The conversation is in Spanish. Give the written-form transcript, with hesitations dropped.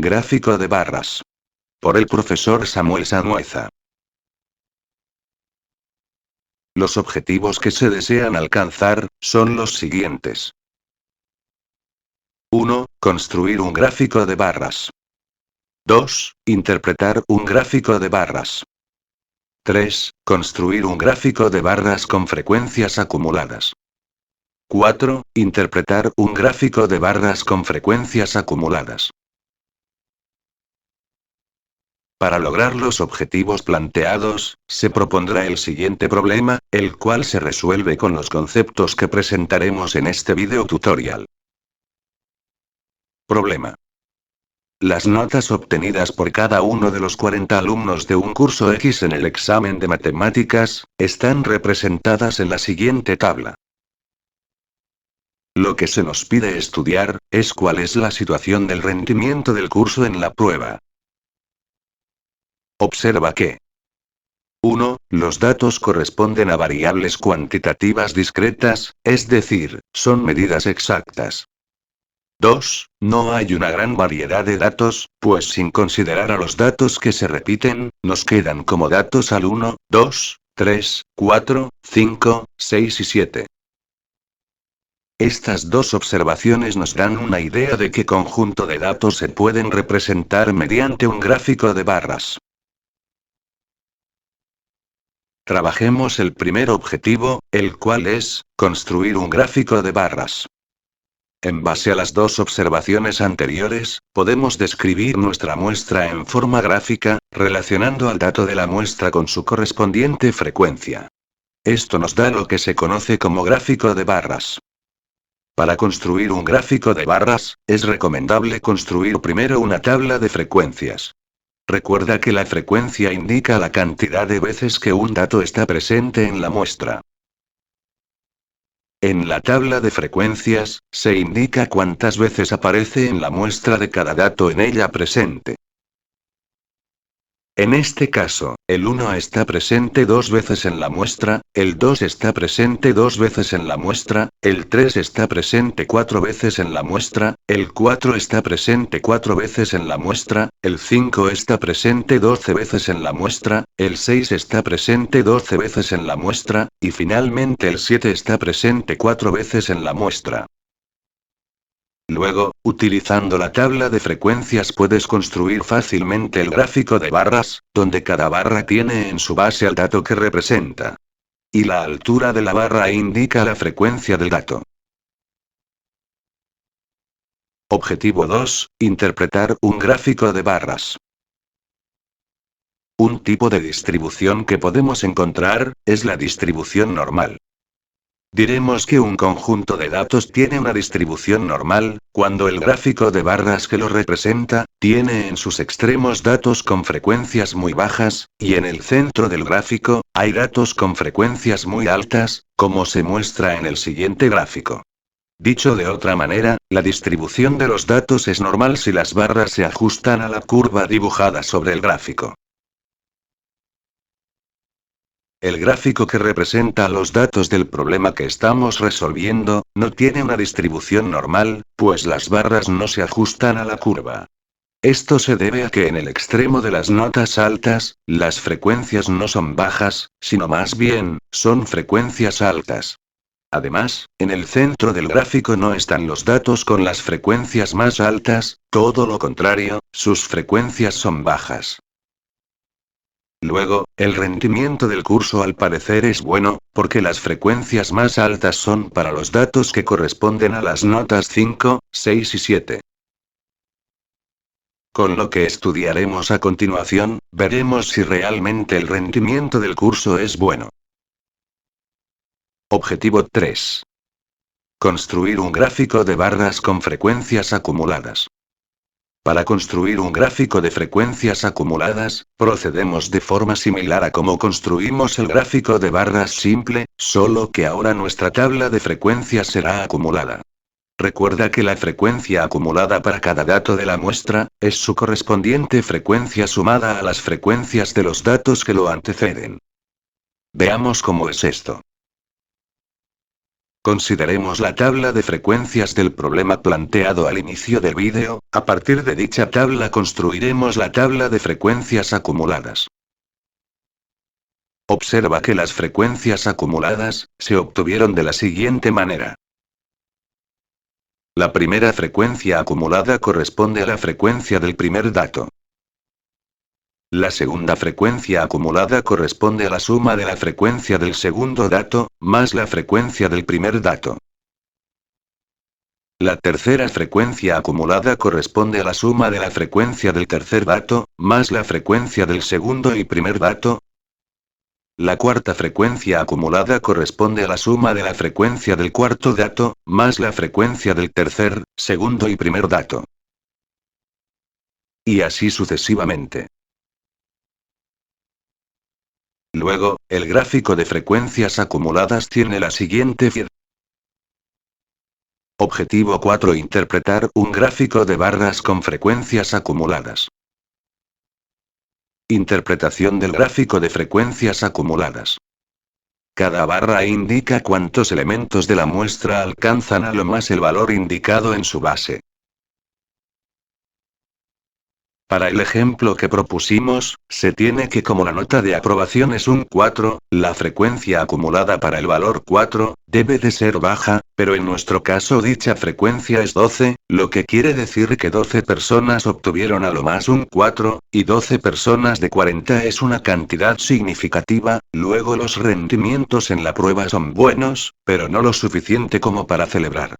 Gráfico de barras. Por el profesor Samuel Sanhueza. Los objetivos que se desean alcanzar son los siguientes. 1. Construir un gráfico de barras. 2. Interpretar un gráfico de barras. 3. Construir un gráfico de barras con frecuencias acumuladas. 4. Interpretar un gráfico de barras con frecuencias acumuladas. Para lograr los objetivos planteados, se propondrá el siguiente problema, el cual se resuelve con los conceptos que presentaremos en este video tutorial. Problema. Las notas obtenidas por cada uno de los 40 alumnos de un curso X en el examen de matemáticas, están representadas en la siguiente tabla. Lo que se nos pide estudiar, es cuál es la situación del rendimiento del curso en la prueba. Observa que 1. Los datos corresponden a variables cuantitativas discretas, es decir, son medidas exactas. 2. No hay una gran variedad de datos, pues sin considerar a los datos que se repiten, nos quedan como datos al 1, 2, 3, 4, 5, 6 y 7. Estas dos observaciones nos dan una idea de qué conjunto de datos se pueden representar mediante un gráfico de barras. Trabajemos el primer objetivo, el cual es, construir un gráfico de barras. En base a las dos observaciones anteriores, podemos describir nuestra muestra en forma gráfica, relacionando al dato de la muestra con su correspondiente frecuencia. Esto nos da lo que se conoce como gráfico de barras. Para construir un gráfico de barras, es recomendable construir primero una tabla de frecuencias. Recuerda que la frecuencia indica la cantidad de veces que un dato está presente en la muestra. En la tabla de frecuencias, se indica cuántas veces aparece en la muestra de cada dato en ella presente. En este caso, el 1 está presente 2 veces en la muestra, el 2 está presente 2 veces en la muestra, el 3 está presente 4 veces en la muestra, el 4 está presente 4 veces en la muestra, el 5 está presente 12 veces en la muestra, el 6 está presente 12 veces en la muestra, y finalmente el 7 está presente 4 veces en la muestra. Luego, utilizando la tabla de frecuencias puedes construir fácilmente el gráfico de barras, donde cada barra tiene en su base al dato que representa. Y la altura de la barra indica la frecuencia del dato. Objetivo 2. Interpretar un gráfico de barras. Un tipo de distribución que podemos encontrar, es la distribución normal. Diremos que un conjunto de datos tiene una distribución normal, cuando el gráfico de barras que lo representa, tiene en sus extremos datos con frecuencias muy bajas, y en el centro del gráfico, hay datos con frecuencias muy altas, como se muestra en el siguiente gráfico. Dicho de otra manera, la distribución de los datos es normal si las barras se ajustan a la curva dibujada sobre el gráfico. El gráfico que representa los datos del problema que estamos resolviendo, no tiene una distribución normal, pues las barras no se ajustan a la curva. Esto se debe a que en el extremo de las notas altas, las frecuencias no son bajas, sino más bien, son frecuencias altas. Además, en el centro del gráfico no están los datos con las frecuencias más altas, todo lo contrario, sus frecuencias son bajas. Luego, el rendimiento del curso al parecer es bueno, porque las frecuencias más altas son para los datos que corresponden a las notas 5, 6 y 7. Con lo que estudiaremos a continuación, veremos si realmente el rendimiento del curso es bueno. Objetivo 3. Construir un gráfico de barras con frecuencias acumuladas. Para construir un gráfico de frecuencias acumuladas, procedemos de forma similar a como construimos el gráfico de barras simple, solo que ahora nuestra tabla de frecuencias será acumulada. Recuerda que la frecuencia acumulada para cada dato de la muestra, es su correspondiente frecuencia sumada a las frecuencias de los datos que lo anteceden. Veamos cómo es esto. Consideremos la tabla de frecuencias del problema planteado al inicio del vídeo. A partir de dicha tabla construiremos la tabla de frecuencias acumuladas. Observa que las frecuencias acumuladas se obtuvieron de la siguiente manera. La primera frecuencia acumulada corresponde a la frecuencia del primer dato. La segunda frecuencia acumulada corresponde a la suma de la frecuencia del segundo dato, más la frecuencia del primer dato. La tercera frecuencia acumulada corresponde a la suma de la frecuencia del tercer dato, más la frecuencia del segundo y primer dato. La cuarta frecuencia acumulada corresponde a la suma de la frecuencia del cuarto dato, más la frecuencia del tercer, segundo y primer dato. Y así sucesivamente. Luego, el gráfico de frecuencias acumuladas tiene la siguiente figura. Objetivo 4. Interpretar un gráfico de barras con frecuencias acumuladas. Interpretación del gráfico de frecuencias acumuladas. Cada barra indica cuántos elementos de la muestra alcanzan a lo más el valor indicado en su base. Para el ejemplo que propusimos, se tiene que como la nota de aprobación es un 4, la frecuencia acumulada para el valor 4, debe de ser baja, pero en nuestro caso dicha frecuencia es 12, lo que quiere decir que 12 personas obtuvieron a lo más un 4, y 12 personas de 40 es una cantidad significativa. Luego los rendimientos en la prueba son buenos, pero no lo suficiente como para celebrar.